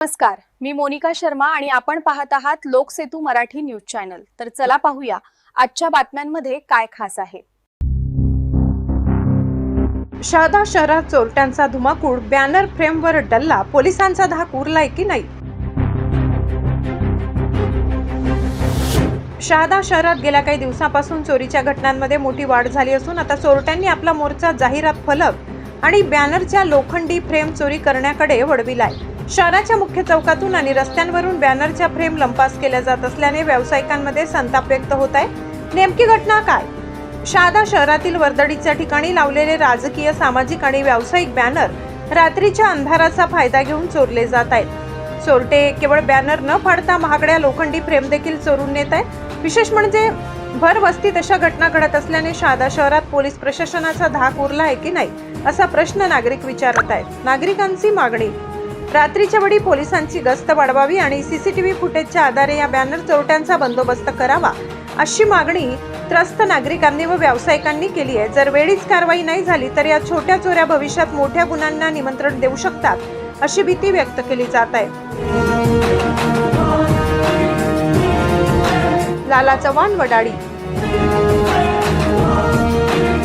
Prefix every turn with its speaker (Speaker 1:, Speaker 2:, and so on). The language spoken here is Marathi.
Speaker 1: नमस्कार, मी मोनिका शर्मा आणि आपण पाहत आहात लोकसेतू मराठी न्यूज चॅनल। तर चला पाहूया आजच्या बातम्यांमध्ये काय खास आहे।
Speaker 2: शहादा शहरात चोरट्यांचा धुमाकूळ, बॅनर फ्रेमवर डल्ला, पोलिसांचा धाक उरलाय की नाही? शहादा शहरात गेल्या काही दिवसांपासून चोरीच्या घटनांमध्ये मोठी वाढ झाली असून आता चोरट्यांनी आपला मोर्चा जाहिरात फलक आणि बॅनरच्या लोखंडी फ्रेम चोरी करण्याकडे वळविलाय। शहराच्या मुख्य चौकातून आणि रस्त्यांवरून बॅनरच्या फ्रेम लंपास केल्या जात असल्याने व्यावसायिकांमध्ये संताप व्यक्त होत आहे। नेमकी घटना काय? शहादा शहरातील वर्दळीच्या ठिकाणी लावलेले राजकीय, सामाजिक आणि व्यावसायिक बॅनर रात्रीच्या अंधाराचा फायदा घेऊन चोरले जात आहेत। चोरटे केवळ बॅनर न फाडता महागड्या लोखंडी फ्रेम देखील चोरून नेत आहेत। विशेष म्हणजे भर वस्तीत अशा घटना घडत असल्याने शहादा शहरात पोलीस प्रशासनाचा धाक उरला आहे की नाही, असा प्रश्न नागरिक विचारत आहेत। नागरिकांची मागणी, रात्रीच्या वेळी पोलिसांची गस्त वाढवावी आणि सीसीटीव्ही फुटेजच्या आधारे या बॅनर चोरट्यांचा बंदोबस्त करावा, अशी मागणी त्रस्त नागरिकांनी व व्यावसायिकांनी केली आहे। जर वेळीच कारवाई नाही झाली तर या छोट्या चोऱ्या भविष्यात मोठ्या गुन्ह्यांना निमंत्रण देऊ शकतात, अशी भीती व्यक्त केली जात आहे। लाला चव्हाण, वडाळी।